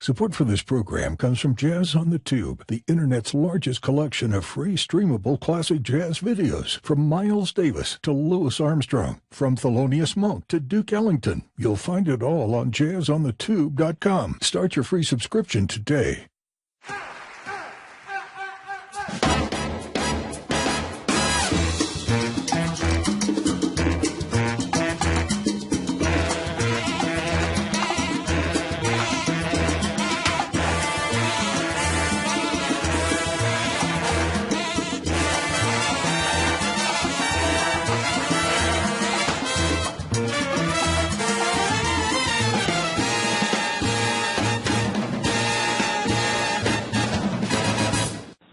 Support for this program comes from Jazz on the Tube, the Internet's largest collection of free streamable classic jazz videos. From Miles Davis to Louis Armstrong, from Thelonious Monk to Duke Ellington. You'll find it all on jazzonthetube.com. Start your free subscription today.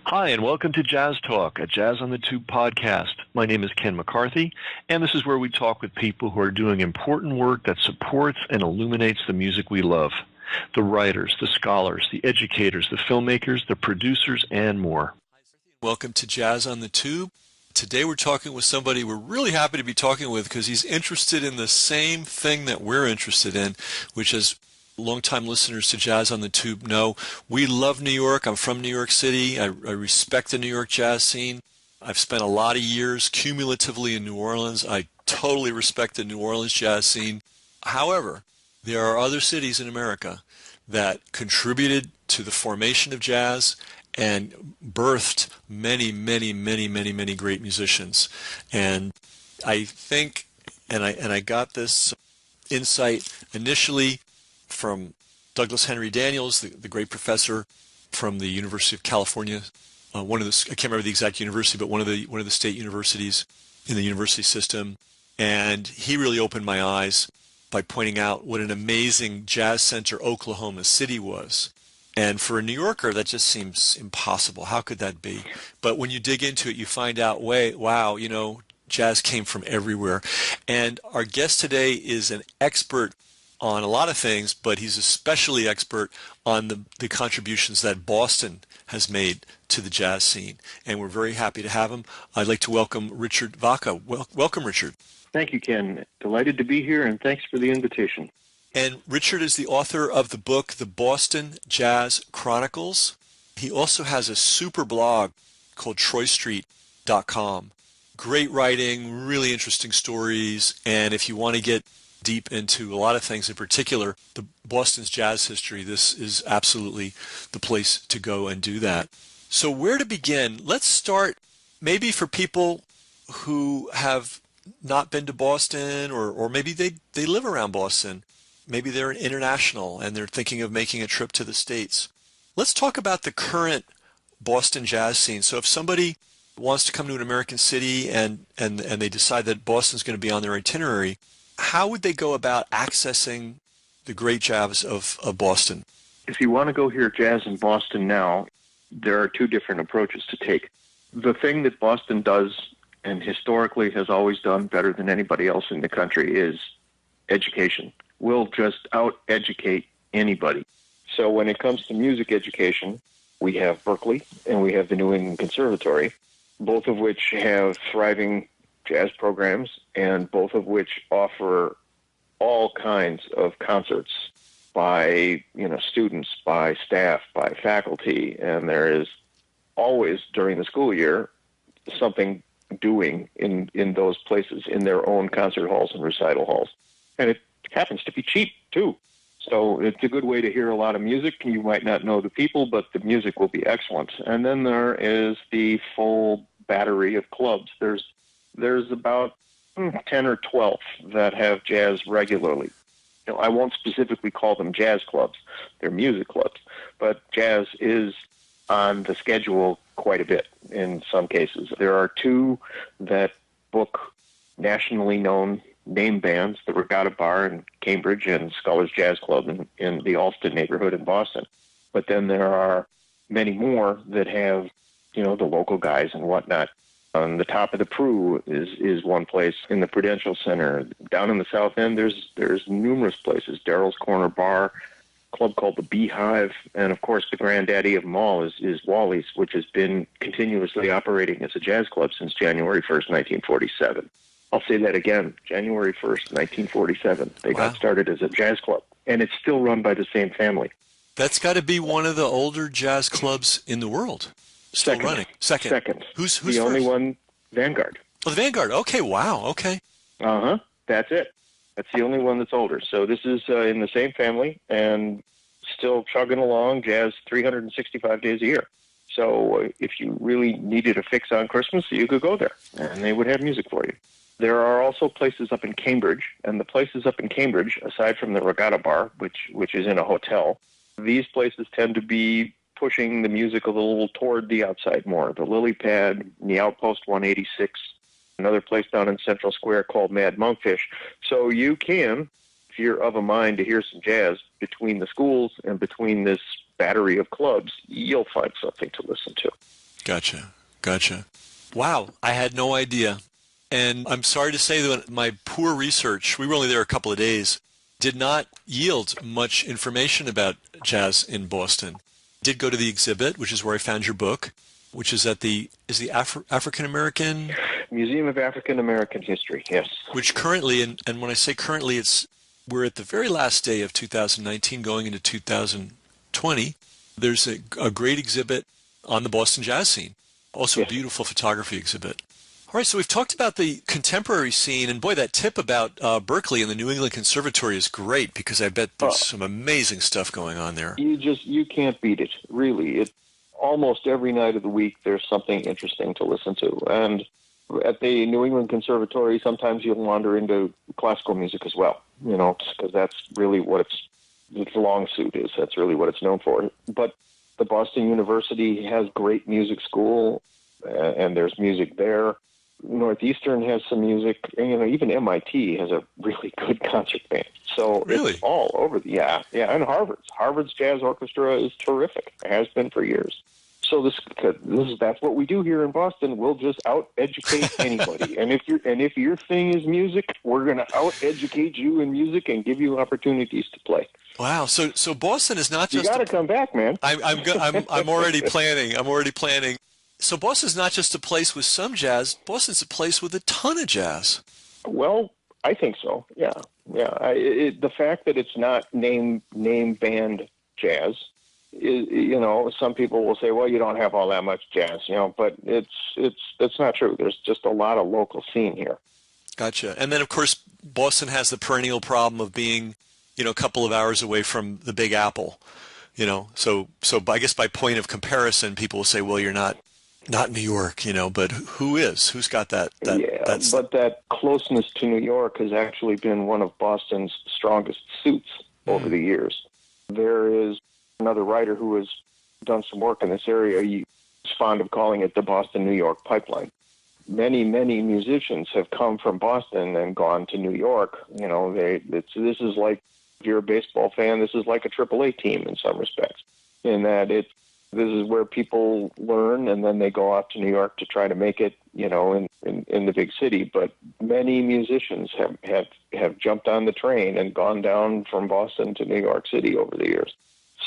Hi, and welcome to Jazz Talk, a Jazz on the Tube podcast. My name is Ken McCarthy, and this is where we talk with people who are doing important work that supports and illuminates the music we love. The writers, the scholars, the educators, the filmmakers, the producers, and more. Welcome to Jazz on the Tube. Today we're talking with somebody we're really happy to be talking with because he's interested in the same thing that we're interested in, which is longtime listeners to Jazz on the Tube know we love New York. I'm from New York City. I respect the New York jazz scene. I've spent a lot of years cumulatively in New Orleans. I totally respect the New Orleans jazz scene. However, there are other cities in America that contributed to the formation of jazz and birthed many, many, many, many, many great musicians. And I think, and I got this insight initially from Douglas Henry Daniels, the great professor from the University of California, I can't remember the exact university, but one of the state universities in the university system. And he really opened my eyes by pointing out what an amazing jazz center Oklahoma City was. And for a New Yorker, that just seems impossible. How could that be? But when you dig into it, you find out, wow, jazz came from everywhere. And our guest today is an expert on a lot of things, but he's especially expert on the contributions that Boston has made to the jazz scene. And we're very happy to have him. I'd like to welcome Richard Vacca. Welcome, Richard. Thank you, Ken. Delighted to be here, and thanks for the invitation. And Richard is the author of the book, The Boston Jazz Chronicles. He also has a super blog called TroyStreet.com. Great writing, really interesting stories, and if you want to get deep into a lot of things, in particular the Boston's jazz history, this is absolutely the place to go and do that. So where to begin? Let's start maybe for people who have not been to Boston, or maybe they live around Boston. Maybe they're international and they're thinking of making a trip to the States. Let's talk about the current Boston jazz scene. So if somebody wants to come to an American city and they decide that Boston's going to be on their itinerary, how would they go about accessing the great jazz of Boston? If you want to go hear jazz in Boston now, there are two different approaches to take. The thing that Boston does, and historically has always done better than anybody else in the country, is education. We'll just out-educate anybody. So when it comes to music education, we have Berkeley and we have the New England Conservatory, both of which have thriving jazz programs, and both of which offer all kinds of concerts by students, by staff, by faculty, and there is always during the school year something doing in those places, in their own concert halls and recital halls. And it happens to be cheap too. So it's a good way to hear a lot of music. You might not know the people, but the music will be excellent. And then there is the full battery of clubs. There's about 10 or 12 that have jazz regularly. I won't specifically call them jazz clubs. They're music clubs. But jazz is on the schedule quite a bit in some cases. There are two that book nationally known name bands, the Regatta Bar in Cambridge and Scholars Jazz Club in the Allston neighborhood in Boston. But then there are many more that have, the local guys and whatnot. On the top of the Prue is one place in the Prudential Center. Down in the South End, there's numerous places. Daryl's Corner Bar, a club called the Beehive, and of course the granddaddy of them all is Wally's, which has been continuously operating as a jazz club since January 1st, 1947. I'll say that again, January 1st, 1947. They got started as a jazz club, and it's still run by the same family. That's got to be one of the older jazz clubs in the world. Still Second. running. Second. Second. Who's the first? only one? Vanguard. Oh, the Vanguard. Okay, wow, okay. Uh-huh. That's it. That's the only one that's older. So this is in the same family and still chugging along, jazz 365 days a year. So if you really needed a fix on Christmas, you could go there, and they would have music for you. There are also places up in Cambridge, and the places up in Cambridge, aside from the Regatta Bar, which is in a hotel, these places tend to be pushing the music a little toward the outside more. The Lily Pad, the Outpost 186, another place down in Central Square called Mad Monkfish. So you can, if you're of a mind to hear some jazz between the schools and between this battery of clubs, you'll find something to listen to. Gotcha. Wow, I had no idea. And I'm sorry to say that my poor research, we were only there a couple of days, did not yield much information about jazz in Boston. Did go to the exhibit, which is where I found your book, which is at the African American Museum of African American History. Yes. Which currently, and when I say currently, we're at the very last day of 2019, going into 2020. There's a great exhibit on the Boston jazz scene. Also, a beautiful photography exhibit. All right, so we've talked about the contemporary scene, and boy, that tip about Berkeley and the New England Conservatory is great, because I bet there's some amazing stuff going on there. You can't beat it, really. Almost every night of the week there's something interesting to listen to. And at the New England Conservatory, sometimes you'll wander into classical music as well, because that's really what its long suit is. That's really what it's known for. But the Boston University has great music school, and there's music there. Northeastern has some music, and even MIT has a really good concert band. So really? It's all over. And Harvard's jazz orchestra is terrific. It has been for years. So that's what we do here in Boston. We'll just out-educate anybody. and if your thing is music, we're going to out-educate you in music and give you opportunities to play. Wow. So Boston is not just. You got to come back, man. I'm already planning. So Boston's not just a place with some jazz. Boston's a place with a ton of jazz. Well, I think so. Yeah. The fact that it's not name band jazz is, some people will say, well, you don't have all that much jazz, but it's not true. There's just a lot of local scene here. Gotcha. And then, of course, Boston has the perennial problem of being, a couple of hours away from the Big Apple. So I guess by point of comparison, people will say, well, you're not New York, but who is? Who's got that? But that closeness to New York has actually been one of Boston's strongest suits over the years. There is another writer who has done some work in this area. He's fond of calling it the Boston-New York pipeline. Many, many musicians have come from Boston and gone to New York. This is like, if you're a baseball fan, this is like a AAA team in some respects, in that this is where people learn, and then they go off to New York to try to make it, in the big city. But many musicians have jumped on the train and gone down from Boston to New York City over the years.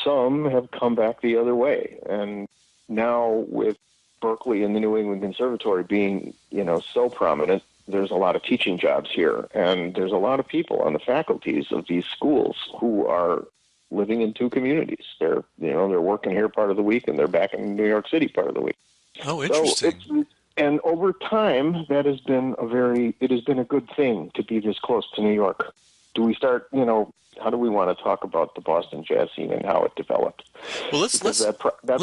Some have come back the other way. And now with Berkeley and the New England Conservatory being, so prominent, there's a lot of teaching jobs here. And there's a lot of people on the faculties of these schools who are living in two communities. They're working here part of the week, and they're back in New York City part of the week. Oh, interesting. And over time, it has been a good thing to be this close to New York. Do we start, how do we want to talk about the Boston jazz scene and how it developed? Well, let's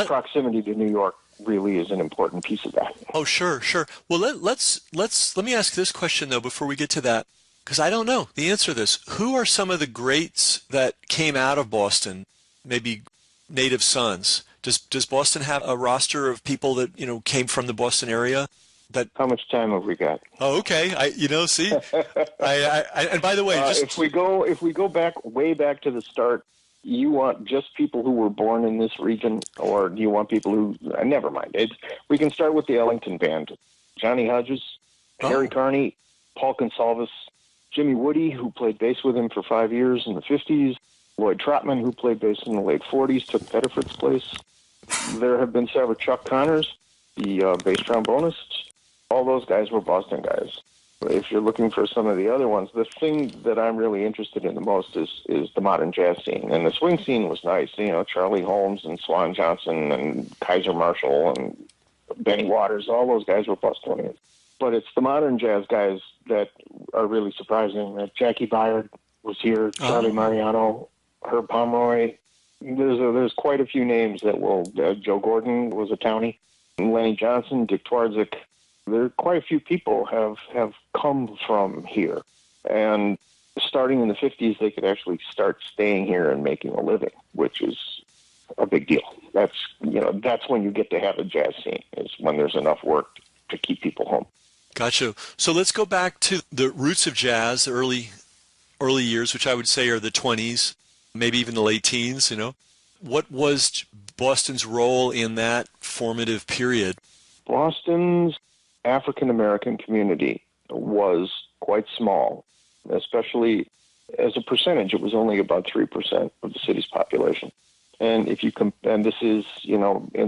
proximity to New York really is an important piece of that. Oh, sure. Well, let me ask this question though before we get to that, because I don't know the answer to this. Who are some of the greats that came out of Boston? Maybe native sons. Does Boston have a roster of people that came from the Boston area? How much time have we got? Oh, okay. See, and by the way, if we go way back to the start, you want just people who were born in this region, or do you want people who? Never mind. We can start with the Ellington Band: Johnny Hodges, Harry Carney, Paul Consalvis, Jimmy Woody, who played bass with him for 5 years in the 50s, Lloyd Trotman, who played bass in the late 40s, took Pettiford's place. There have been several Chuck Connors, the bass trombonist. All those guys were Boston guys. If you're looking for some of the other ones, the thing that I'm really interested in the most is the modern jazz scene. And the swing scene was nice, Charlie Holmes and Swan Johnson and Kaiser Marshall and Benny Waters, all those guys were Bostonians. But it's the modern jazz guys that are really surprising. Jackie Byard was here, Charlie Mariano, Herb Pomeroy. There's quite a few names that will. Joe Gordon was a townie. Lenny Johnson, Dick Twardzik. There are quite a few people have come from here. And starting in the 50s, they could actually start staying here and making a living, which is a big deal. That's when you get to have a jazz scene, is when there's enough work to keep people home. Gotcha. So let's go back to the roots of jazz, the early years, which I would say are the 20s, maybe even the late teens, What was Boston's role in that formative period? Boston's African-American community was quite small, especially as a percentage. It was only about 3% of the city's population. And and this is, in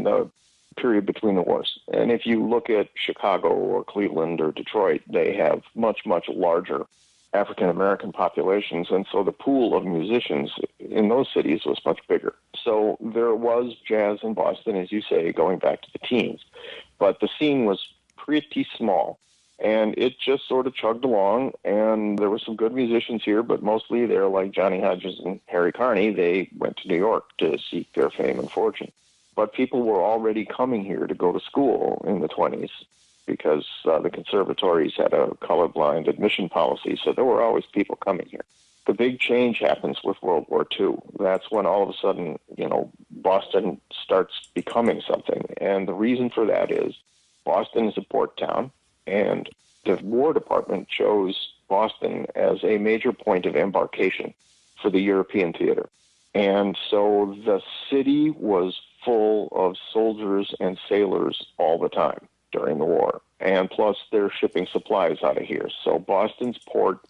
the period between the wars. And if you look at Chicago or Cleveland or Detroit, they have much, much larger African-American populations. And so the pool of musicians in those cities was much bigger. So there was jazz in Boston, as you say, going back to the teens. But the scene was pretty small. And it just sort of chugged along, and there were some good musicians here, but mostly they're like Johnny Hodges and Harry Carney. They went to New York to seek their fame and fortune. But people were already coming here to go to school in the 20s because the conservatories had a colorblind admission policy, so there were always people coming here. The big change happens with World War II. That's when all of a sudden, Boston starts becoming something. And the reason for that is Boston is a port town, and the War Department chose Boston as a major point of embarkation for the European theater. And so the city was full of soldiers and sailors all the time during the war. And plus, they're shipping supplies out of here. So Boston's port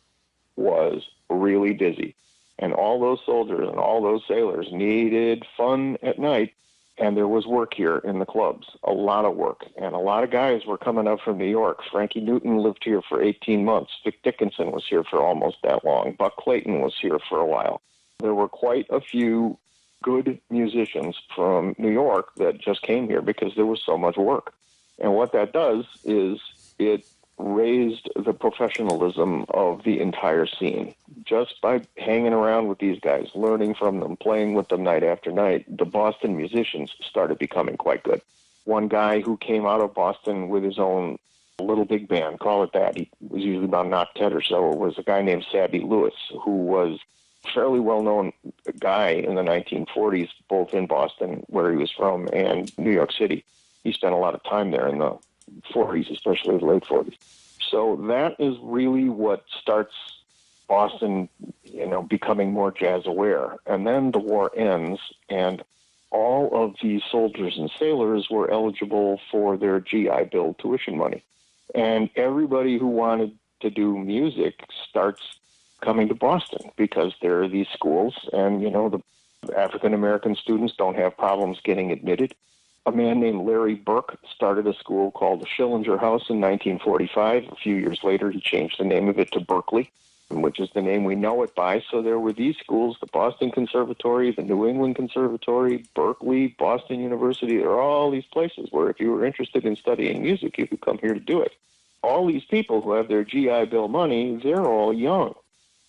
was really busy. And all those soldiers and all those sailors needed fun at night. And there was work here in the clubs, a lot of work. And a lot of guys were coming up from New York. Frankie Newton lived here for 18 months. Vic Dickinson was here for almost that long. Buck Clayton was here for a while. There were quite a few good musicians from New York that just came here because there was so much work. And what that does is it raised the professionalism of the entire scene. Just by hanging around with these guys, learning from them, playing with them night after night, the Boston musicians started becoming quite good. One guy who came out of Boston with his own little big band, call it that, he was usually about an octet or so, was a guy named Sabby Lewis, who was a fairly well-known guy in the 1940s, both in Boston, where he was from, and New York City. He spent a lot of time there in the 40s, especially the late 40s. So that is really what starts Boston, becoming more jazz aware. And then the war ends, and all of these soldiers and sailors were eligible for their GI Bill tuition money. And everybody who wanted to do music starts coming to Boston because there are these schools, and, the African-American students don't have problems getting admitted. A man named Larry Burke started a school called the Schillinger House in 1945. A few years later, he changed the name of it to Berkeley, which is the name we know it by. So there were these schools, the Boston Conservatory, the New England Conservatory, Berkeley, Boston University. There are all these places where if you were interested in studying music, you could come here to do it. All these people who have their GI Bill money, they're all young,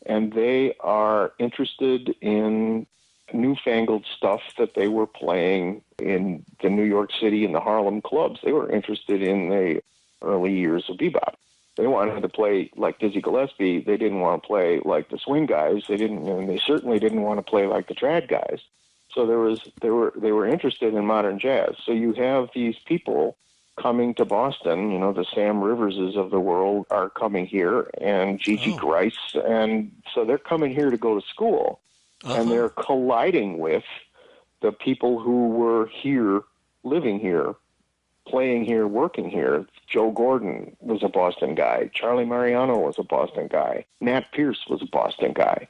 and they are interested in newfangled stuff that they were playing in the New York City and the Harlem clubs. They were interested in the early years of bebop. They wanted to play like Dizzy Gillespie. They didn't want to play like the swing guys. They certainly didn't want to play like the trad guys. So they were interested in modern jazz. So you have these people coming to Boston. The Sam Riverses of the world are coming here, and Gigi Grice, and so they're coming here to go to school. And they're colliding with the people who were here, living here, playing here, working here. Joe Gordon was a Boston guy. Charlie Mariano was a Boston guy. Nat Pierce was a Boston guy.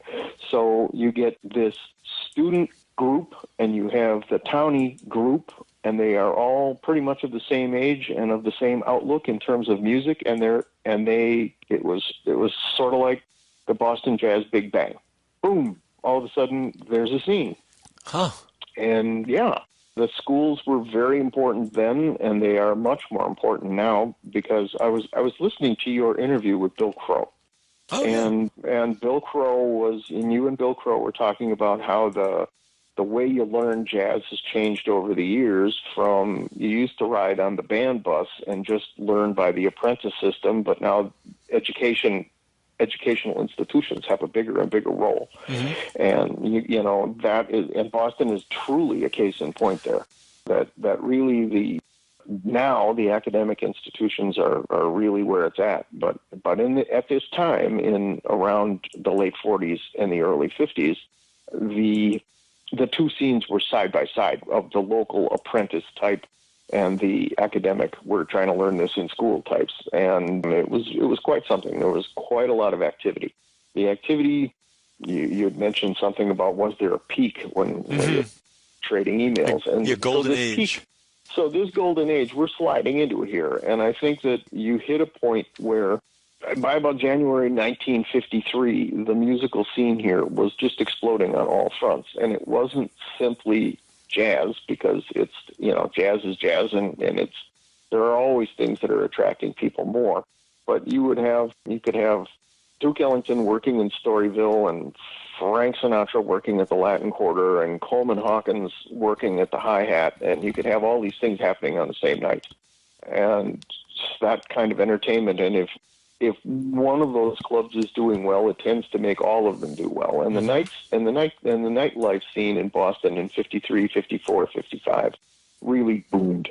So you get this student group and you have the townie group, and they are all pretty much of the same age and of the same outlook in terms of music, it was sort of like the Boston Jazz Big Bang. Boom! All of a sudden, there's a scene. Huh. And yeah, the schools were very important then, and they are much more important now, because I was listening to your interview with Bill Crow. Oh, yeah. And Bill Crow you and Bill Crow were talking about how the way you learn jazz has changed over the years. From you used to ride on the band bus and just learn by the apprentice system, but now educational institutions have a bigger and bigger role. Mm-hmm. And and Boston is truly a case in point there. That really now the academic institutions are really where it's at. But at this time, in around the late 40s and the early 50s, the two scenes were side by side, of the local apprentice type and the academic, we're trying to learn this in school types. And it was quite something. There was quite a lot of activity. The activity, you had mentioned something about, was there a peak when you're trading emails? And golden age. So this golden age, we're sliding into it here. And I think that you hit a point where by about January 1953, the musical scene here was just exploding on all fronts. And it wasn't simply jazz, because it's, jazz is jazz, and there are always things that are attracting people more. But you could have Duke Ellington working in Storyville, and Frank Sinatra working at the Latin Quarter, and Coleman Hawkins working at the hi-hat, and you could have all these things happening on the same night. And that kind of entertainment, and if one of those clubs is doing well, it tends to make all of them do well. And the nightlife scene in Boston in 53, 54, 55 really boomed.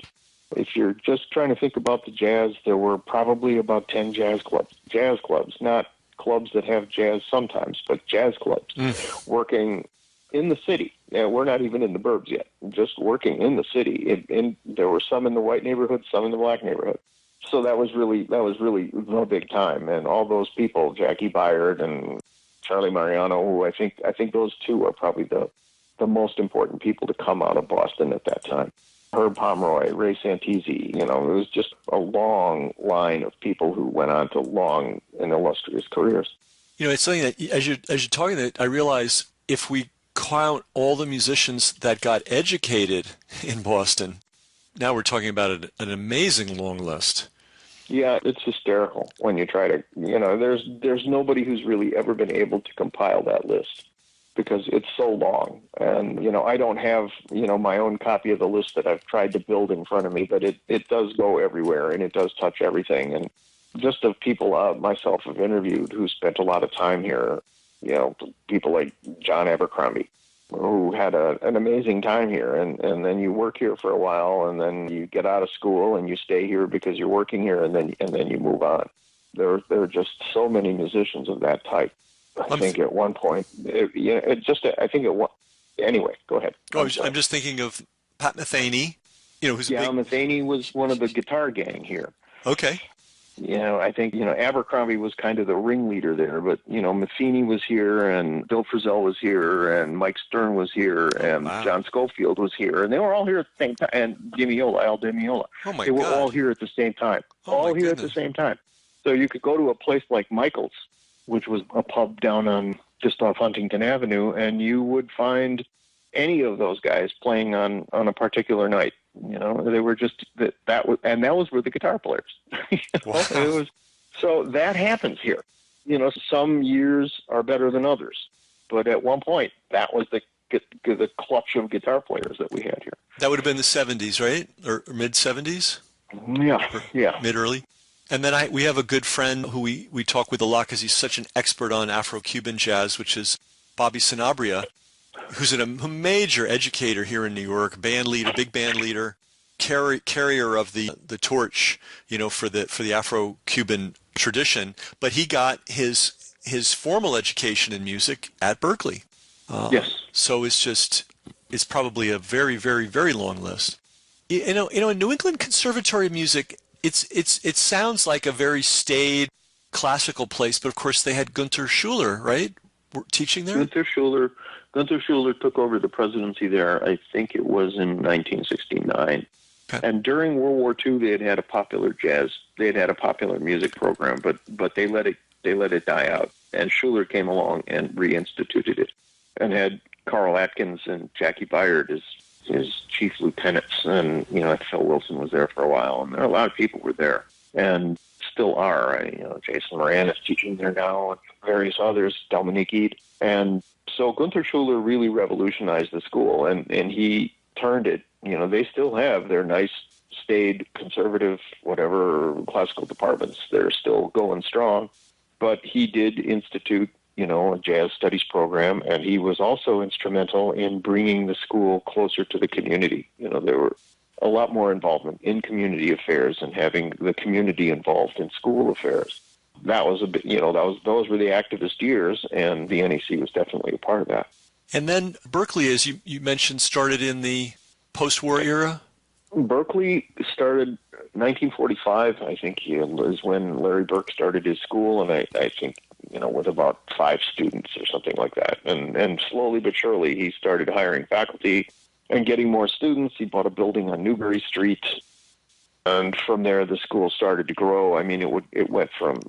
If you're just trying to think about the jazz, there were probably about 10 jazz clubs, not clubs that have jazz sometimes, but jazz clubs working in the city. Yeah, we're not even in the burbs yet, just working in the city. There were some in the white neighborhood, some in the black neighborhood. So that was really the big time. And all those people, Jackie Byard and Charlie Mariano, who I think those two are probably the most important people to come out of Boston at that time. Herb Pomeroy, Ray Santisi, it was just a long line of people who went on to long and illustrious careers. It's something that as you're talking that, I realize if we count all the musicians that got educated in Boston, now we're talking about an amazing long list. Yeah, it's hysterical when you try to, there's nobody who's really ever been able to compile that list, because it's so long. And, I don't have, my own copy of the list that I've tried to build in front of me, but it does go everywhere, and it does touch everything. And just of people myself have interviewed who spent a lot of time here, people like John Abercrombie, who had an amazing time here, and then you work here for a while, and then you get out of school and you stay here because you're working here, and then you move on. There are just so many musicians of that type. I think at one point, anyway, go ahead. I'm just thinking of Pat Metheny, who's Metheny was one of the guitar gang here. Okay. I think, Abercrombie was kind of the ringleader there, but, Metheny was here, and Bill Frisell was here, and Mike Stern was here, and John Schofield was here, and they were all here at the same time, and Al Di Meola. Oh, my God. They were all here at the same time. At the same time. So you could go to a place like Michael's, which was a pub down just off Huntington Avenue, and you would find any of those guys playing on a particular night. They were just that was where the guitar players. Wow. So that happens here. Some years are better than others, but at one point that was the clutch of guitar players that we had here. That would have been the 70s, right, or mid 70s? Yeah. Mid early. And then we have a good friend who we talk with a lot because he's such an expert on Afro-Cuban jazz, which is Bobby Sanabria, who's a major educator here in New York, big band leader, carrier of the torch, for the Afro-Cuban tradition. But he got his formal education in music at Berkeley. Yes. So it's probably a very, very, very long list. In New England Conservatory of Music, it sounds like a very staid classical place, but of course they had Gunther Schuller, right, teaching there? Gunther Schuller, Gunther Schuller took over the presidency there, I think it was in 1969. Okay. And during World War II, they had a popular music program, but they let it die out. And Schuller came along and reinstituted it, and had Carl Atkins and Jackie Byard as his chief lieutenants. And Phil Wilson was there for a while, and there are a lot of people were there, and still are. Jason Moran is teaching there now, and various others, Dominique Eade. And so Gunther Schuller really revolutionized the school, and he turned it. They still have their nice, staid, conservative, whatever, classical departments. They're still going strong. But he did institute, a jazz studies program, and he was also instrumental in bringing the school closer to the community. There were a lot more involvement in community affairs and having the community involved in school affairs. That was those were the activist years, and the NEC was definitely a part of that. And then Berkeley, as you mentioned, started in the post-war era? Berkeley started 1945, I think, is when Larry Burke started his school, and I think, with about 5 students or something like that. And slowly but surely, he started hiring faculty and getting more students. He bought a building on Newbury Street, and from there, the school started to grow. I mean, it went from,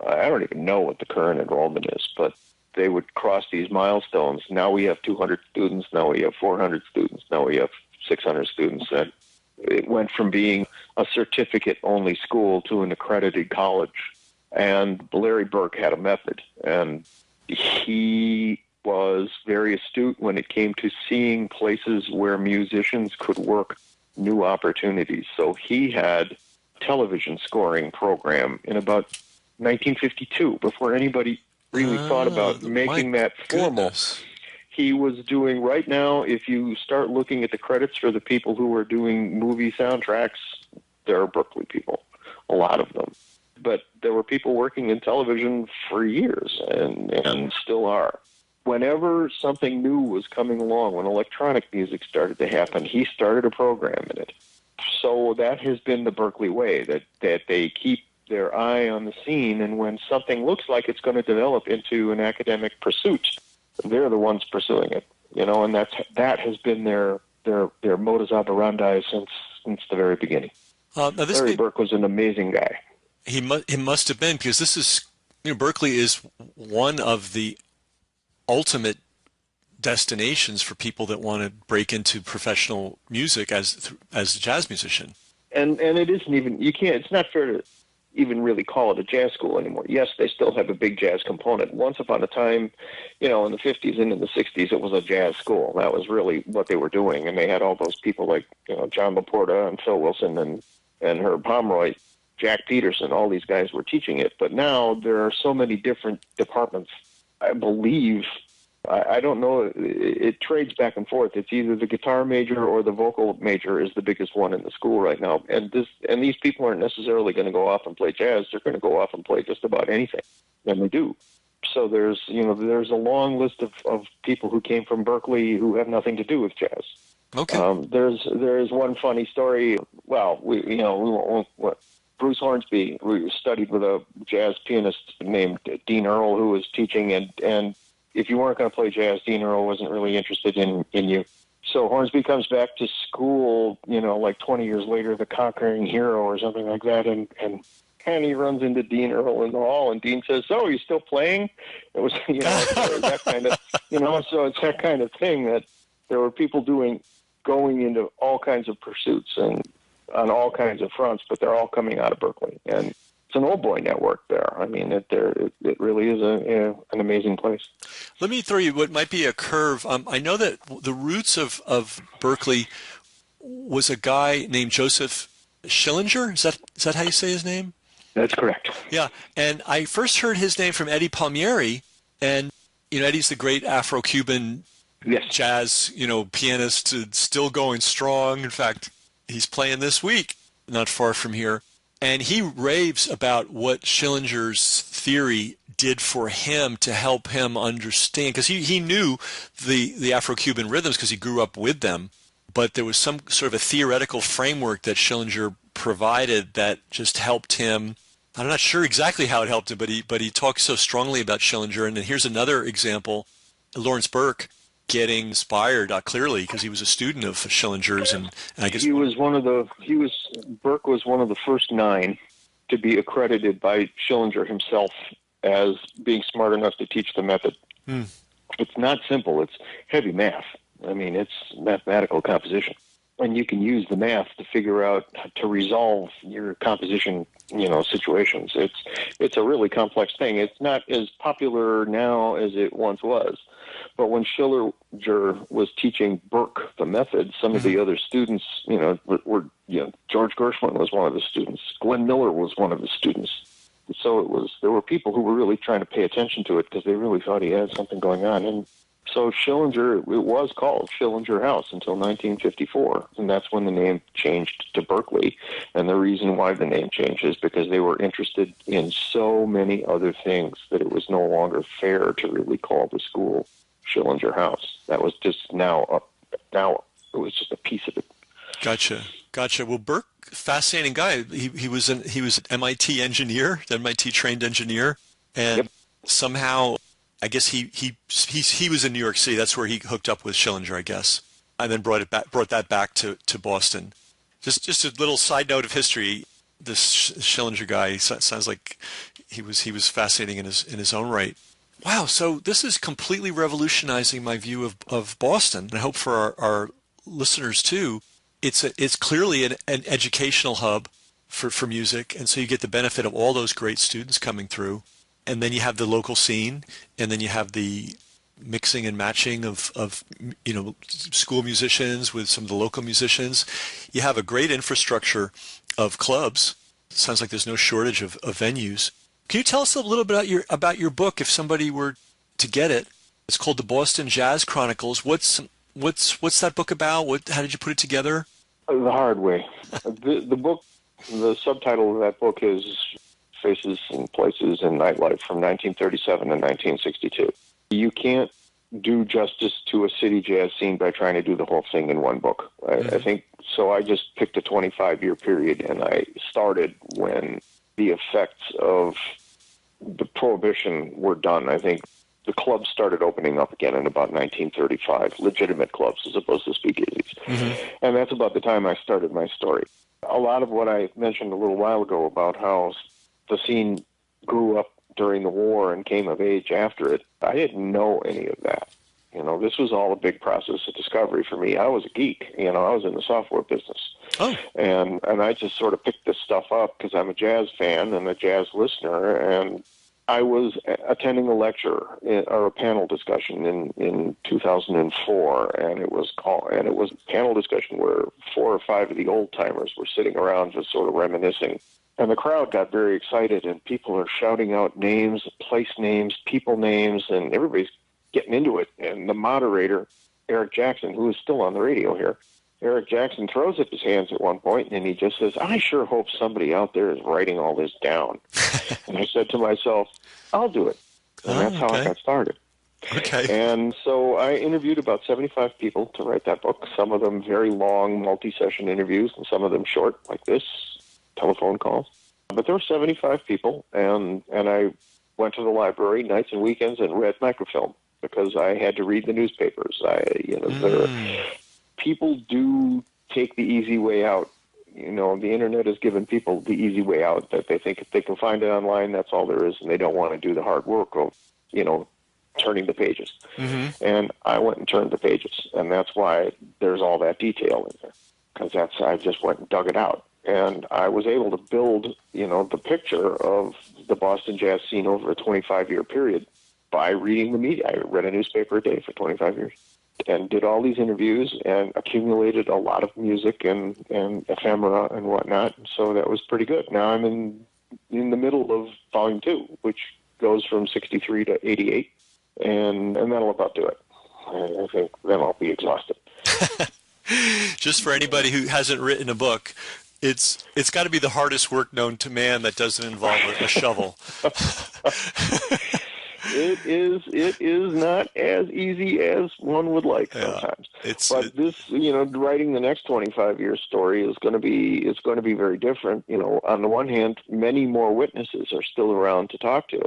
I don't even know what the current enrollment is, but they would cross these milestones. Now we have 200 students. Now we have 400 students. Now we have 600 students. And it went from being a certificate-only school to an accredited college. And Larry Burke had a method, and he was very astute when it came to seeing places where musicians could work new opportunities. So he had a television scoring program in about 1952, before anybody really thought about making that formal. Goodness. He was doing, right now, if you start looking at the credits for the people who are doing movie soundtracks, there are Berkeley people, a lot of them. But there were people working in television for years, and still are. Whenever something new was coming along, when electronic music started to happen, he started a program in it. So that has been the Berkeley way, that they keep their eye on the scene, and when something looks like it's going to develop into an academic pursuit, they're the ones pursuing it, and that has been their modus operandi since the very beginning. Larry Burke was an amazing guy. He must have been, because this is, Berkeley is one of the ultimate destinations for people that want to break into professional music as a jazz musician. And it isn't even, it's not fair to even really call it a jazz school anymore. Yes, they still have a big jazz component. Once upon a time, in the 50s and in the 60s, it was a jazz school. That was really what they were doing. And they had all those people like, John Laporta and Phil Wilson and Herb Pomeroy, Jack Peterson, all these guys were teaching it. But now there are so many different departments. I believe, I don't know, it trades back and forth. It's either the guitar major or the vocal major is the biggest one in the school right now. And these people aren't necessarily going to go off and play jazz. They're going to go off and play just about anything, and they do. So there's a long list of people who came from Berkeley who have nothing to do with jazz. Okay. There's one funny story. Well, Bruce Hornsby, we studied with a jazz pianist named Dean Earle who was teaching, and if you weren't going to play jazz, Dean Earle wasn't really interested in you. So Hornsby comes back to school, like 20 years later, the conquering hero or something like that, and he runs into Dean Earle in the hall, and Dean says, "So, are you still playing?" It was, that kind of, so it's that kind of thing that there were people going into all kinds of pursuits and on all kinds of fronts, but they're all coming out of Berkeley. And it's an old boy network there. I mean, it really is an amazing place. Let me throw you what might be a curve. I know that the roots of Berkeley was a guy named Joseph Schillinger. Is that how you say his name? That's correct. Yeah, and I first heard his name from Eddie Palmieri, and Eddie's the great Afro-Cuban jazz pianist, still going strong. In fact, he's playing this week, not far from here. And he raves about what Schillinger's theory did for him to help him understand, because he knew the Afro-Cuban rhythms because he grew up with them, but there was some sort of a theoretical framework that Schillinger provided that just helped him. I'm not sure exactly how it helped him, but he talks so strongly about Schillinger. And then here's another example, Lawrence Burke. getting inspired clearly because he was a student of Schillinger's, and I guess Burke was one of the first 9 to be accredited by Schillinger himself as being smart enough to teach the method. It's not simple. It's heavy math. I mean, it's mathematical composition. And you can use the math to figure out to resolve your composition, situations. It's a really complex thing. It's not as popular now as it once was. But when Schillinger was teaching Burke the method, some of the other students, were George Gershwin was one of the students. Glenn Miller was one of the students. So there were people who were really trying to pay attention to it because they really thought he had something going on. And so Schillinger, it was called Schillinger House until 1954, and that's when the name changed to Berkeley. And the reason why the name changed is because they were interested in so many other things that it was no longer fair to really call the school Schillinger House. That was just now it was just a piece of it. Gotcha. Well, Burke, fascinating guy. He was an MIT engineer, MIT trained engineer, and somehow, I guess he was in New York City. That's where he hooked up with Schillinger, I guess, and then brought that back to Boston. Just a little side note of history. This Schillinger guy sounds like he was fascinating in his own right. Wow. So this is completely revolutionizing my view of Boston, and I hope for our listeners too. It's clearly an educational hub for music, and so you get the benefit of all those great students coming through. And then you have the local scene, and then you have the mixing and matching of school musicians with some of the local musicians. You have a great infrastructure of clubs. Sounds like there's no shortage of venues. Can you tell us a little bit about your book if somebody were to get it? It's called The Boston Jazz Chronicles. What's that book about? How did you put it together? The hard way. The book, the subtitle of that book is Faces and Places in Nightlife from 1937 to 1962. You can't do justice to a city jazz scene by trying to do the whole thing in one book. I think so. I just picked a 25-year period, and I started when the effects of the Prohibition were done. I think the clubs started opening up again in about 1935, legitimate clubs as opposed to speakeasies. And that's about the time I started my story. A lot of what I mentioned a little while ago about how the scene grew up during the war and came of age after it, I didn't know any of that. This was all a big process of discovery for me. I was a geek. I was in the software business. Oh. And I just sort of picked this stuff up because I'm a jazz fan and a jazz listener, and I was attending a lecture or a panel discussion in 2004, and it was a panel discussion where 4 or 5 of the old timers were sitting around just sort of reminiscing. And the crowd got very excited, and people are shouting out names, place names, people names, and everybody's getting into it. And the moderator, Eric Jackson, who is still on the radio here, Eric Jackson throws up his hands at one point, and he just says, "I sure hope somebody out there is writing all this down." And I said to myself, "I'll do it." And that's how I got started. Okay. And so I interviewed about 75 people to write that book, some of them very long multi-session interviews, and some of them short, like this, telephone calls. But there were 75 people, and I went to the library nights and weekends and read microfilm because I had to read the newspapers. People do take the easy way out. The internet has given people the easy way out, that they think if they can find it online, that's all there is, and they don't want to do the hard work of, turning the pages. And I went and turned the pages, and that's why there's all that detail in there, because I just went and dug it out. And I was able to build, the picture of the Boston jazz scene over a 25-year period by reading the media. I read a newspaper a day for 25 years and did all these interviews and accumulated a lot of music and ephemera and whatnot. So that was pretty good. Now I'm in the middle of volume 2, which goes from 63 to 88, and that'll about do it. I think then I'll be exhausted. Just for anybody who hasn't written a book, it's got to be the hardest work known to man that doesn't involve a shovel. It is not as easy as one would like sometimes. But this, writing the next 25-year story is going to be very different. On the one hand, many more witnesses are still around to talk to,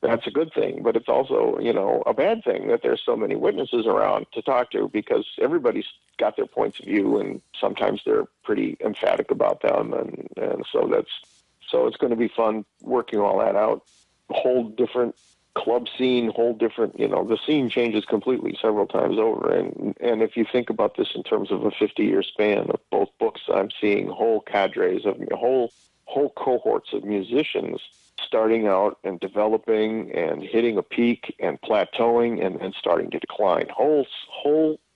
that's a good thing, but it's also, a bad thing that there's so many witnesses around to talk to, because everybody's got their points of view, and sometimes they're pretty emphatic about them, and so it's going to be fun working all that out. Whole different club scene, whole different, the scene changes completely several times over, and if you think about this in terms of a 50-year span of both books, I'm seeing whole cadres of whole cohorts of musicians starting out and developing and hitting a peak and plateauing and starting to decline. Whole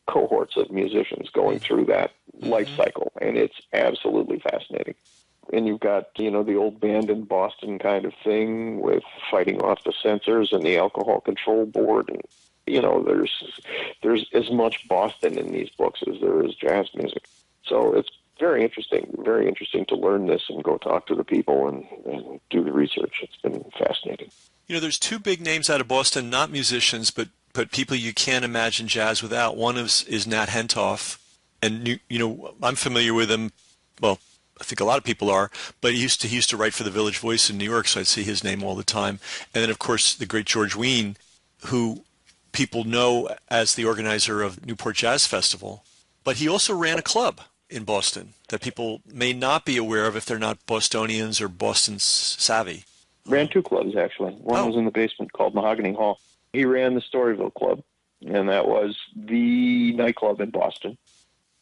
cohorts of musicians going through that life cycle, and it's absolutely fascinating. And you've got, the old band in Boston kind of thing with fighting off the censors and the alcohol control board. And, there's as much Boston in these books as there is jazz music. So it's very interesting to learn this and go talk to the people and do the research. It's been fascinating. There's two big names out of Boston, not musicians, but people you can't imagine jazz without. One is Nat Hentoff, and I'm familiar with him. Well, I think a lot of people are, but he used to write for the Village Voice in New York, so I'd see his name all the time. And then, of course, the great George Wein, who people know as the organizer of Newport Jazz Festival. But he also ran a club in Boston that people may not be aware of if they're not Bostonians or Boston savvy. Ran two clubs, actually. One was in the basement called Mahogany Hall. He ran the Storyville Club, and that was the nightclub in Boston.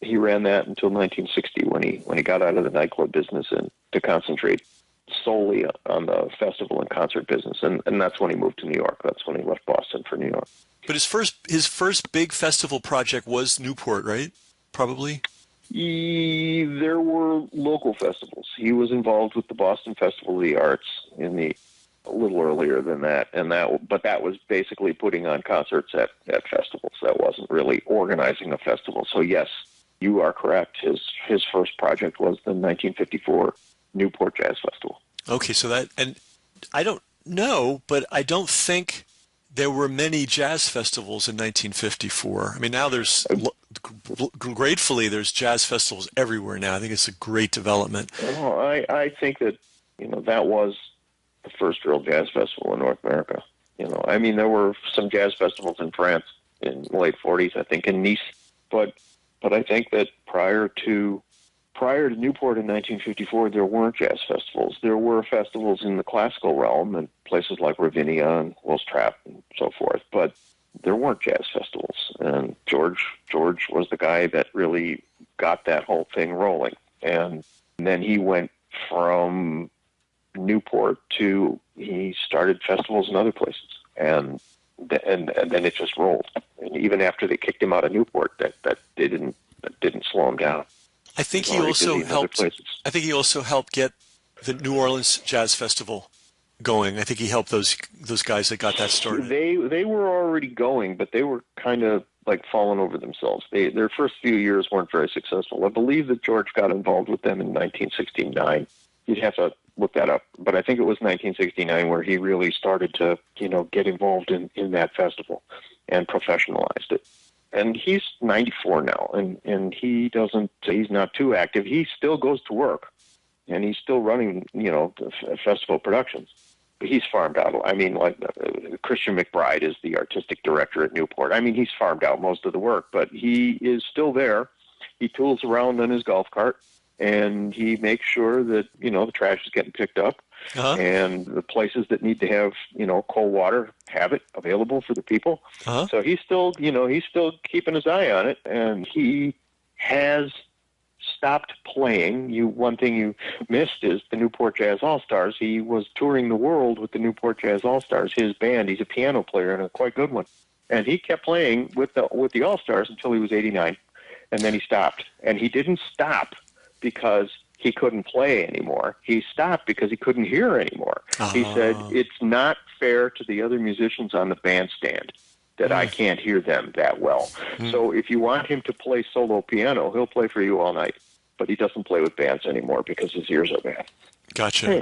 He ran that until 1960 when he got out of the nightclub business and to concentrate solely on the festival and concert business. And that's when he moved to New York. That's when he left Boston for New York. But his first big festival project was Newport, right? Probably? There were local festivals. He was involved with the Boston Festival of the Arts a little earlier than that, but that was basically putting on concerts at festivals. That wasn't really organizing a festival. So yes, you are correct. His first project was the 1954 Newport Jazz Festival. Okay, so and I don't know, but I don't think there were many jazz festivals in 1954. I mean, now gratefully, there's jazz festivals everywhere now. I think it's a great development. Well, I think that, that was the first real jazz festival in North America. I mean, there were some jazz festivals in France in the late 40s, I think, in Nice. But I think that prior to Newport in 1954, there weren't jazz festivals. There were festivals in the classical realm and places like Ravinia and Will's Trap and so forth, but there weren't jazz festivals. And George was the guy that really got that whole thing rolling. And then he went from Newport he started festivals in other places, and then it just rolled. And even after they kicked him out of Newport, that didn't slow him down. I think he also helped get the New Orleans Jazz Festival going. I think he helped those guys that got that started. They were already going, but they were kind of like falling over themselves. Their first few years weren't very successful. I believe that George got involved with them in 1969. You'd have to look that up, but I think it was 1969 where he really started to, get involved in that festival and professionalized it. And he's 94 now, and he's not too active. He still goes to work, and he's still running, the festival productions. But he's farmed out. I mean, like Christian McBride is the artistic director at Newport. I mean, he's farmed out most of the work, but he is still there. He tools around on his golf cart, and he makes sure that, the trash is getting picked up. Uh-huh. And the places that need to have, cold water have it available for the people. Uh-huh. So he's still keeping his eye on it, and he has stopped playing. One thing you missed is the Newport Jazz All-Stars. He was touring the world with the Newport Jazz All-Stars, his band. He's a piano player and a quite good one. And he kept playing with the All-Stars until he was 89, and then he stopped. And he didn't stop because he couldn't play anymore. He stopped because he couldn't hear anymore. He said, it's not fair to the other musicians on the bandstand that I can't hear them that well. So if you want him to play solo piano, he'll play for you all night. But he doesn't play with bands anymore because his ears are bad. Gotcha.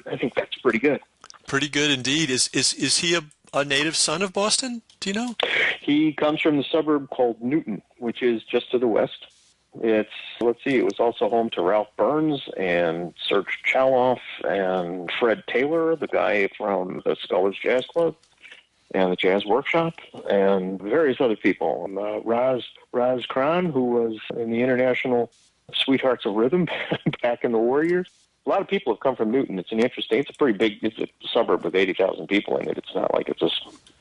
I think that's pretty good. Pretty good indeed. Is he a native son of Boston? Do you know? He comes from the suburb called Newton, which is just to the west. Let's see, it was also home to Ralph Burns and Serge Chaloff and Fred Taylor, the guy from the Scholars Jazz Club and the Jazz Workshop, and various other people. Raz Kran, who was in the International Sweethearts of Rhythm back in the war years. A lot of people have come from Newton. It's a pretty big, it's a suburb with 80,000 people in it. It's not like it's a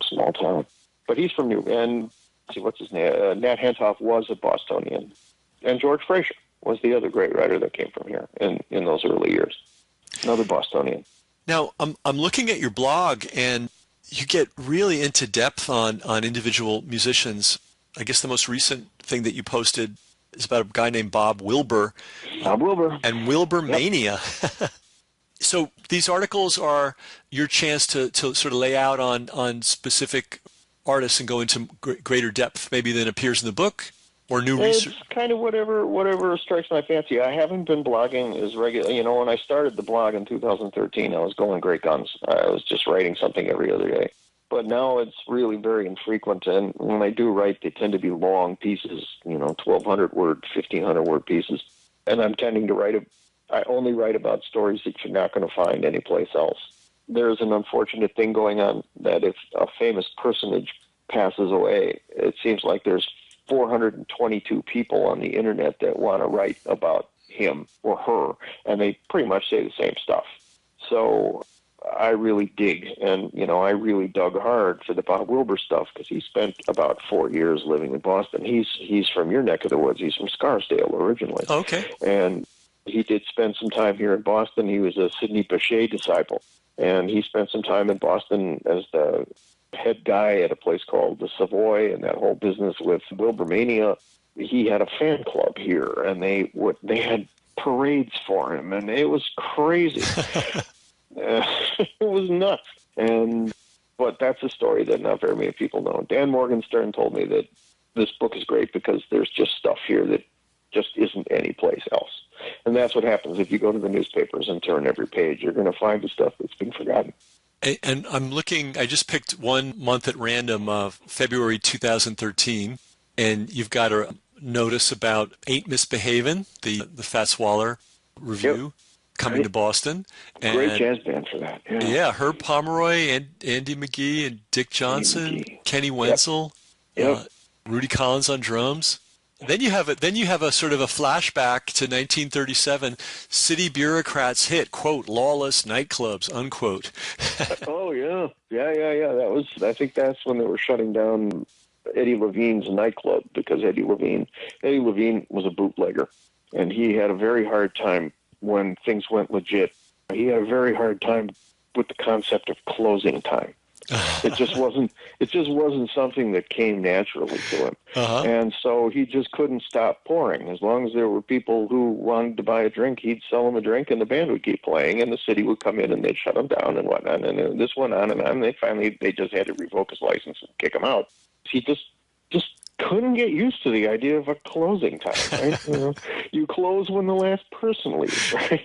small town. But he's from Newton. And what's his name? Nat Hentoff was a Bostonian. And George Fraser was the other great writer that came from here in those early years. Another Bostonian. Now, I'm looking at your blog, and you get really into depth on individual musicians. I guess the most recent thing that you posted is about a guy named Bob Wilbur. Bob Wilbur. And Wilbur Mania. So these articles are your chance to sort of lay out on specific artists and go into greater depth maybe than appears in the book, or new research? It's kind of whatever strikes my fancy. I haven't been blogging as regular. You know, when I started the blog in 2013, I was going great guns. I was just writing something every other day. But now it's really very infrequent, and when I do write, they tend to be long pieces, 1,200 word, 1,500 word pieces. And I'm tending to I only write about stories that you're not going to find anyplace else. There's an unfortunate thing going on that if a famous personage passes away, it seems like there's 422 people on the internet that want to write about him or her, and they pretty much say the same stuff. So I really dig, and I really dug hard for the Bob Wilbur stuff because he spent about 4 years living in Boston. He's from your neck of the woods. He's from Scarsdale originally. Okay. And he did spend some time here in Boston. He was a Sidney Bechet disciple, and he spent some time in Boston as the head guy at a place called the Savoy and that whole business with Wilbur Mania. He had a fan club here, and they had parades for him, and it was crazy. It was nuts. But that's a story that not very many people know. Dan Morgenstern told me that this book is great because there's just stuff here that just isn't anyplace else. And that's what happens if you go to the newspapers and turn every page. You're going to find the stuff that's been forgotten. And I'm looking, I just picked 1 month at random of February 2013, and you've got a notice about Ain't Misbehavin', the Fats Waller review. Yep. Coming to Boston. And great jazz band for that. Yeah, Herb Pomeroy, and Andy McGee, and Dick Johnson, Kenny Wenzel, Rudy Collins on drums. Then you have a sort of a flashback to 1937. City bureaucrats hit, quote, lawless nightclubs, unquote. Oh yeah. I think that's when they were shutting down Eddie Levine's nightclub, because Eddie Levine was a bootlegger, and he had a very hard time when things went legit. He had a very hard time with the concept of closing time. It just wasn't something that came naturally to him. Uh-huh. And so he just couldn't stop pouring. As long as there were people who wanted to buy a drink, he'd sell them a drink, and the band would keep playing, and the city would come in and they'd shut him down and whatnot. And this went on and on. And they just had to revoke his license and kick him out. He just couldn't get used to the idea of a closing time, right? You close when the last person leaves, right?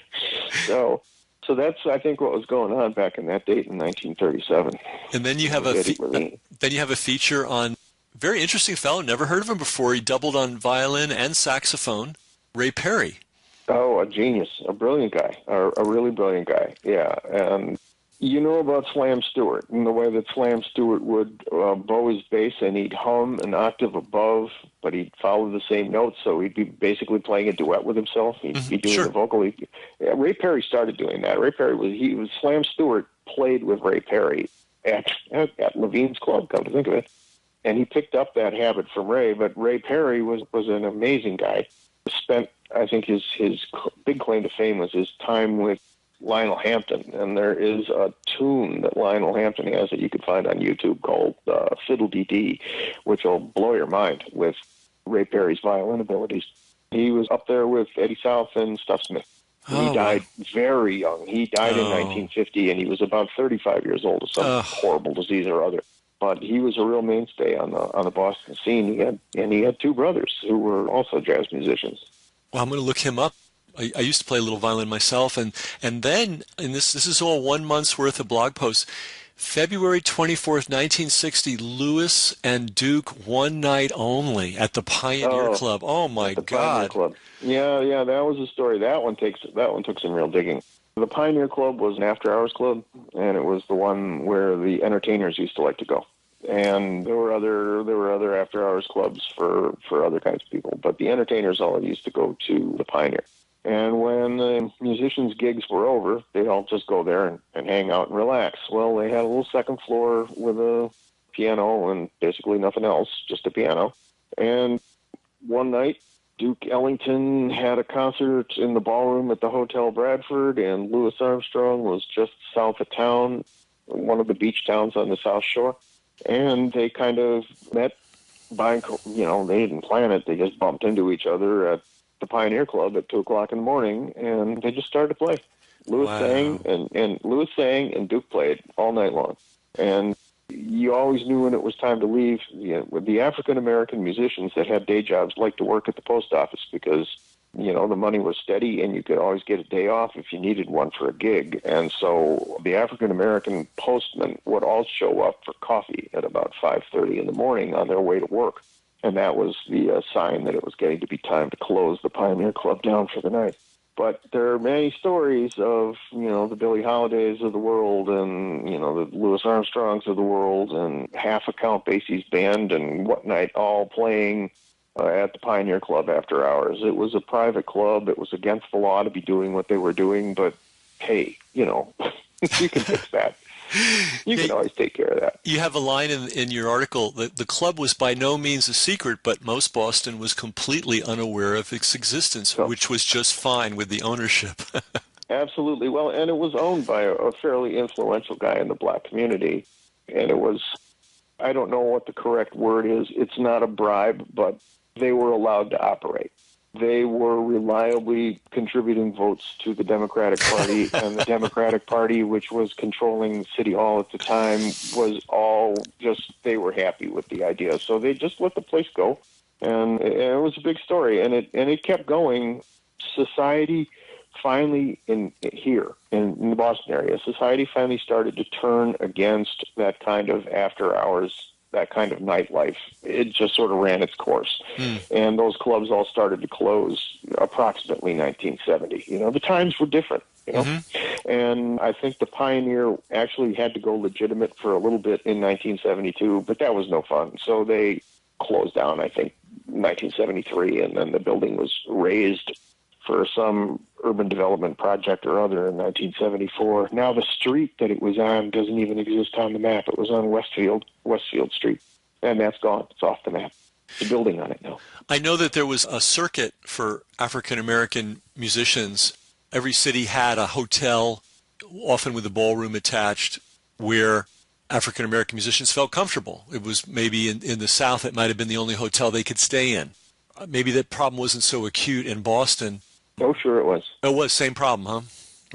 So that's, I think, what was going on back in that date in 1937. And then you have a feature on a very interesting fellow, never heard of him before. He doubled on violin and saxophone, Ray Perry. Oh, a genius, a brilliant guy, a really brilliant guy. Yeah, and you know about Slam Stewart and the way that Slam Stewart would bow his bass, and he'd hum an octave above, but he'd follow the same notes, so he'd be basically playing a duet with himself. He'd be doing the vocal. Ray Perry started doing that. Slam Stewart played with Ray Perry at Levine's club, come to think of it, and he picked up that habit from Ray. But Ray Perry was an amazing guy. Spent, I think, his big claim to fame was his time with Lionel Hampton, and there is a tune that Lionel Hampton has that you can find on YouTube called Fiddle Dee Dee, which will blow your mind with Ray Perry's violin abilities. He was up there with Eddie South and Stuff Smith. He died very young. He died in 1950, and he was about 35 years old of some horrible disease or other. But he was a real mainstay on the Boston scene. He had 2 brothers who were also jazz musicians. Well, I'm going to look him up. I used to play a little violin myself, and then this is all 1 month's worth of blog posts. February 24th, 1960, Lewis and Duke one night only at the Pioneer Club. Oh, my at the Pioneer God. Club. Yeah, that was a story. That one took some real digging. The Pioneer Club was an after-hours club, and it was the one where the entertainers used to like to go. And there were other after-hours clubs for other kinds of people, but the entertainers all used to go to the Pioneer. And when the musicians' gigs were over, they'd all just go there and hang out and relax. Well, they had a little second floor with a piano and basically nothing else, just a piano. And one night, Duke Ellington had a concert in the ballroom at the Hotel Bradford, and Louis Armstrong was just south of town, one of the beach towns on the South Shore. And they kind of met by, they didn't plan it. They just bumped into each other at the Pioneer Club at 2 o'clock in the morning, and they just started to play. Louis sang, and Duke played all night long. And you always knew when it was time to leave. The African-American musicians that had day jobs liked to work at the post office because, the money was steady and you could always get a day off if you needed one for a gig. And so the African-American postmen would all show up for coffee at about 5:30 in the morning on their way to work. And that was the sign that it was getting to be time to close the Pioneer Club down for the night. But there are many stories of, the Billie Holidays of the world and, the Louis Armstrongs of the world and Half a Count Basie's band and whatnot all playing at the Pioneer Club after hours. It was a private club. It was against the law to be doing what they were doing, but hey, you can fix that. You can always take care of that. You have a line in your article that the club was by no means a secret, but most Boston was completely unaware of its existence, which was just fine with the ownership. Absolutely. Well, and it was owned by a fairly influential guy in the black community. And it was, I don't know what the correct word is. It's not a bribe, but they were allowed to operate. They were reliably contributing votes to the Democratic Party, and the Democratic Party, which was controlling City Hall at the time, was all they were happy with the idea. So they just let the place go, and it was a big story, and it kept going. Society finally, in the Boston area, society finally started to turn against that kind of after-hours, that kind of nightlife. It just sort of ran its course. And those clubs all started to close approximately 1970. The times were different, And I think the Pioneer actually had to go legitimate for a little bit in 1972, but that was no fun. So they closed down, I think, 1973, and then the building was razed for some urban development project or other in 1974. Now the street that it was on doesn't even exist on the map. It was on Westfield Street, and that's gone. It's off the map. There's a building on it now. I know that there was a circuit for African-American musicians. Every city had a hotel, often with a ballroom attached, where African-American musicians felt comfortable. It was maybe in the South, it might have been the only hotel they could stay in. Maybe that problem wasn't so acute in Boston. Oh, sure it was. It was, same problem, huh?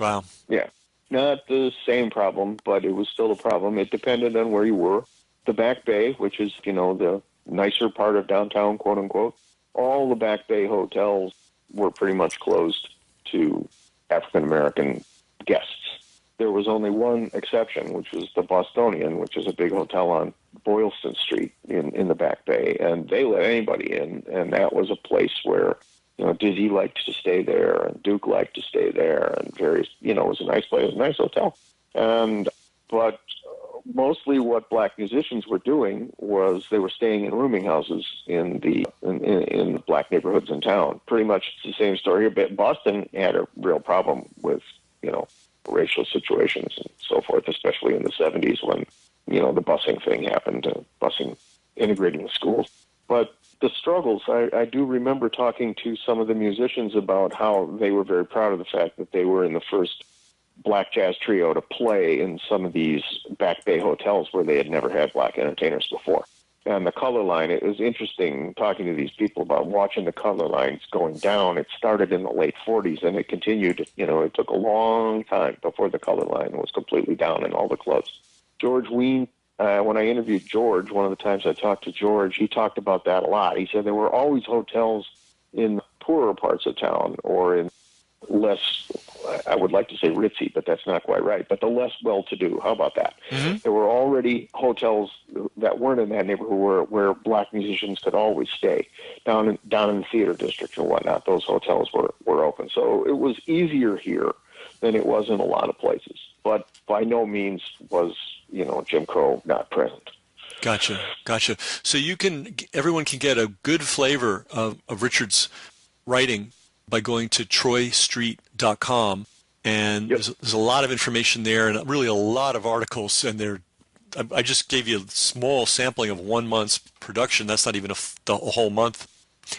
Wow. Yeah. Not the same problem, but it was still a problem. It depended on where you were. The Back Bay, which is, the nicer part of downtown, quote unquote, all the Back Bay hotels were pretty much closed to African-American guests. There was only one exception, which was the Bostonian, which is a big hotel on Boylston Street in the Back Bay, and they let anybody in, and that was a place where Dizzy liked to stay there, and Duke liked to stay there, and various, it was a nice place, it was a nice hotel. But mostly what black musicians were doing was they were staying in rooming houses in the black neighborhoods in town. Pretty much the same story here, but Boston had a real problem with, racial situations and so forth, especially in the 70s when, the busing thing happened, busing integrating the schools. But the struggles, I do remember talking to some of the musicians about how they were very proud of the fact that they were in the first black jazz trio to play in some of these Back Bay hotels where they had never had black entertainers before. And the color line, it was interesting talking to these people about watching the color lines going down. It started in the late 40s and it continued, it took a long time before the color line was completely down in all the clubs. George Wein, when I interviewed George, one of the times I talked to George, he talked about that a lot. He said there were always hotels in poorer parts of town or in less I would like to say ritzy, but that's not quite right, but the less well-to-do. How about that? Mm-hmm. There were already hotels that weren't in that neighborhood where black musicians could always stay. Down in the theater district and whatnot, those hotels were open. So it was easier here than it was in a lot of places. But by no means was, Jim Crow not present. Gotcha. So everyone can get a good flavor of Richard's writing by going to troystreet.com, and Yep. there's a lot of information there, and really a lot of articles. And I just gave you a small sampling of 1 month's production. That's not even a whole month.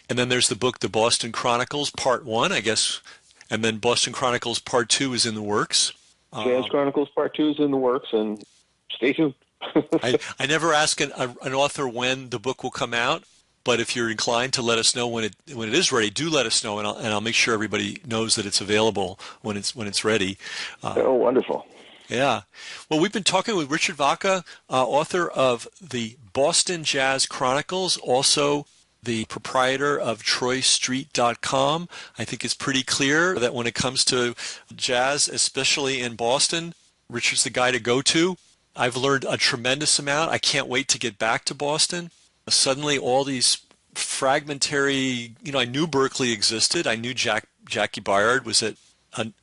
And then there's the book, The Boston Chronicles, Part 1, I guess, and then Boston Chronicles Part 2 is in the works. Jazz Chronicles Part 2 is in the works, and stay tuned. I never ask an author when the book will come out, but if you're inclined to let us know when it is ready, do let us know, and I'll make sure everybody knows that it's available when it's ready. Oh, wonderful. Yeah. Well, we've been talking with Richard Vacca, author of the Boston Jazz Chronicles, also the proprietor of TroyStreet.com. I think it's pretty clear that when it comes to jazz, especially in Boston, Richard's the guy to go to. I've learned a tremendous amount. I can't wait to get back to Boston. Suddenly all these fragmentary, I knew Berkeley existed. I knew Jackie Byard was at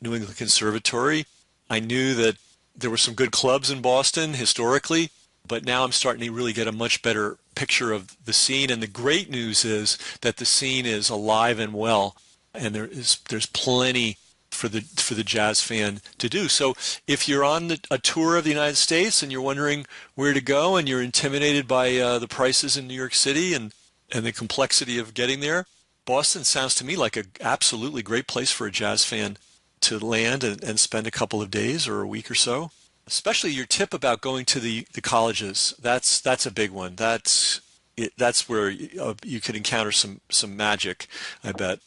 New England Conservatory. I knew that there were some good clubs in Boston historically, but now I'm starting to really get a much better picture of the scene. And the great news is that the scene is alive and well, and there's plenty for the jazz fan to do. So if you're on a tour of the United States and you're wondering where to go and you're intimidated by the prices in New York City and the complexity of getting there, Boston sounds to me like an absolutely great place for a jazz fan to land and spend a couple of days or a week or so. Especially your tip about going to the colleges. That's a big one. That's where you could encounter some magic, I bet.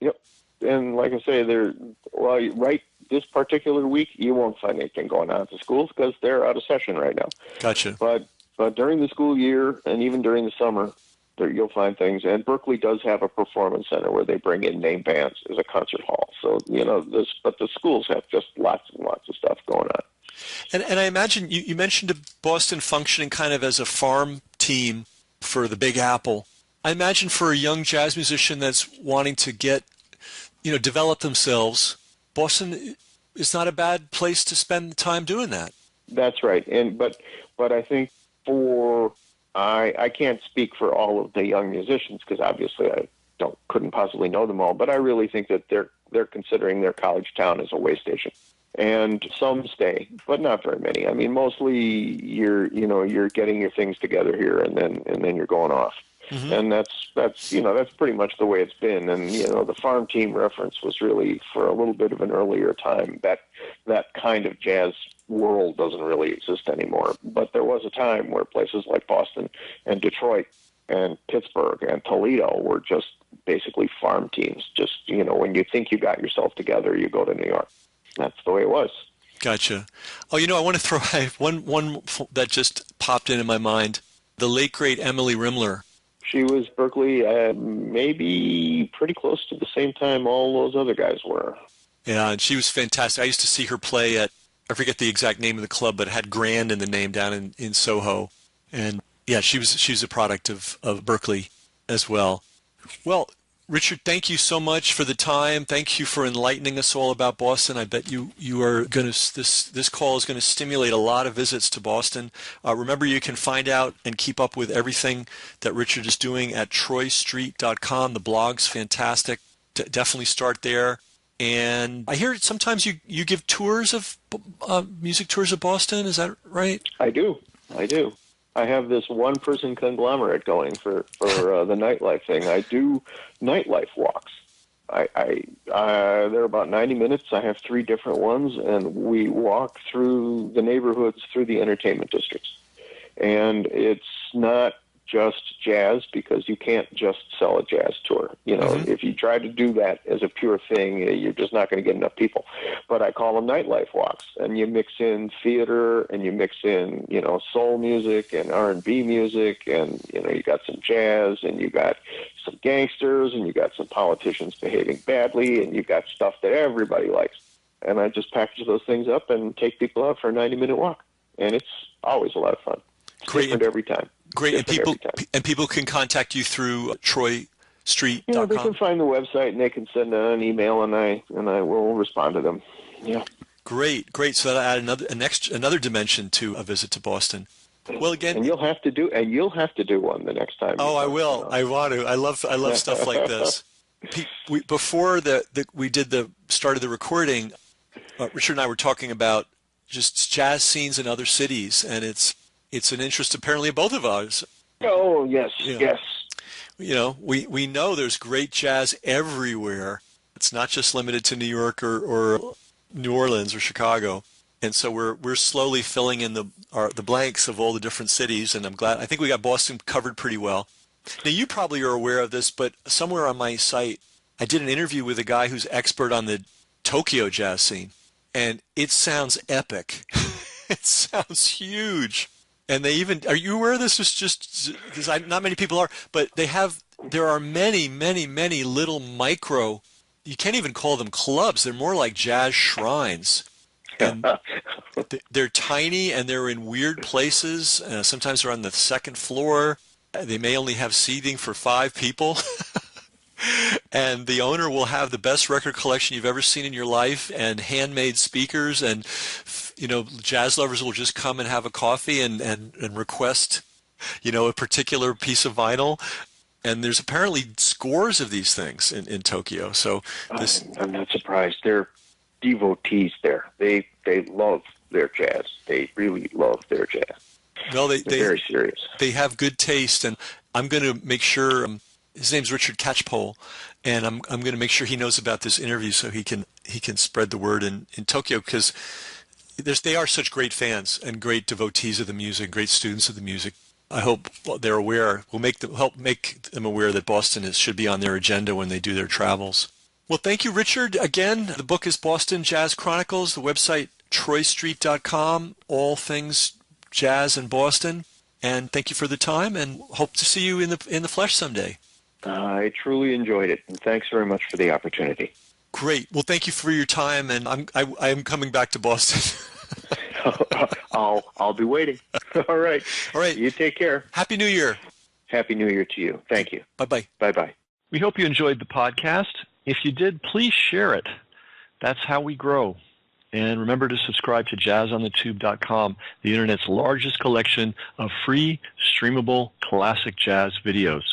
Yep. And like I say, right this particular week, you won't find anything going on at the schools because they're out of session right now. Gotcha. But during the school year and even during the summer, you'll find things. And Berkeley does have a performance center where they bring in name bands as a concert hall. So, but the schools have just lots and lots of stuff going on. And I imagine you mentioned Boston functioning kind of as a farm team for the Big Apple. I imagine for a young jazz musician that's wanting to develop themselves, Boston is not a bad place to spend time doing that. That's right. But I think I can't speak for all of the young musicians because obviously I couldn't possibly know them all, but I really think that they're considering their college town as a way station. And some stay, but not very many. I mean, mostly you're getting your things together here and then you're going off. Mm-hmm. And that's pretty much the way it's been. And the farm team reference was really for a little bit of an earlier time. That kind of jazz world doesn't really exist anymore. But there was a time where places like Boston and Detroit and Pittsburgh and Toledo were just basically farm teams. Just when you think you got yourself together, you go to New York. That's the way it was. Gotcha. Oh, I want to throw one that just popped in my mind. The late great Emily Rimler. She was Berkeley, maybe pretty close to the same time all those other guys were. Yeah, and she was fantastic. I used to see her play at, I forget the exact name of the club, but it had Grand in the name down in Soho. And yeah, she was a product of Berkeley as well. Well, Richard, thank you so much for the time. Thank you for enlightening us all about Boston. I bet you are going to this call is going to stimulate a lot of visits to Boston. Remember, you can find out and keep up with everything that Richard is doing at TroyStreet.com. The blog's fantastic. Definitely start there. And I hear sometimes you give tours of music tours of Boston. Is that right? I do. I have this one-person conglomerate going for the nightlife thing. I do nightlife walks. They're about 90 minutes. I have 3 different ones, and we walk through the neighborhoods, through the entertainment districts. And it's not just jazz because you can't just sell a jazz tour. Mm-hmm. If you try to do that as a pure thing, you're just not going to get enough people. But I call them nightlife walks, and you mix in theater and you mix in, soul music and R&B music, and, you got some jazz and you got some gangsters and you got some politicians behaving badly and you got stuff that everybody likes. and I just package those things up and take people out for a 90-minute walk. And it's always a lot of fun. It's different every time. Great, and people can contact you through TroyStreet.com? Yeah, they can find the website, and they can send an email, and I will respond to them. Yeah. Great. So that'll add another dimension to a visit to Boston. Well, again, and you'll have to do one the next time. Oh, I will. I want to. I love stuff like this. Before we started the recording, Richard and I were talking about just jazz scenes in other cities, and it's an interest apparently of both of us. Oh yes, yes. We know there's great jazz everywhere. It's not just limited to New York or New Orleans or Chicago. And so we're slowly filling in the blanks of all the different cities, and I think we got Boston covered pretty well. Now, you probably are aware of this, but somewhere on my site, I did an interview with a guy who's expert on the Tokyo jazz scene, and it sounds epic. It sounds huge. And are you aware of this? It's just because not many people are, but there are many, many, many little micro, you can't even call them clubs. They're more like jazz shrines. And they're tiny, and they're in weird places. Sometimes they're on the second floor. They may only have seating for 5 people. And the owner will have the best record collection you've ever seen in your life, and handmade speakers, and jazz lovers will just come and have a coffee and request a particular piece of vinyl. And there's apparently scores of these things in Tokyo. So I'm not surprised. They're devotees there. They love their jazz. They really love their jazz. Well, they're very serious. They have good taste, and I'm going to make sure. His name's Richard Catchpole, and I'm going to make sure he knows about this interview so he can spread the word in Tokyo, because they are such great fans and great devotees of the music, great students of the music. I hope they're aware. We'll help make them aware that Boston should be on their agenda when they do their travels. Well, thank you, Richard. Again, the book is Boston Jazz Chronicles, the website TroyStreet.com, all things jazz in Boston. And thank you for the time, and hope to see you in the flesh someday. I truly enjoyed it, and thanks very much for the opportunity. Great. Well, thank you for your time, and I am coming back to Boston. I'll be waiting. All right. All right. You take care. Happy New Year. Happy New Year to you. Thank you. Bye-bye. Bye-bye. We hope you enjoyed the podcast. If you did, please share it. That's how we grow. And remember to subscribe to JazzOnTheTube.com, the Internet's largest collection of free, streamable, classic jazz videos.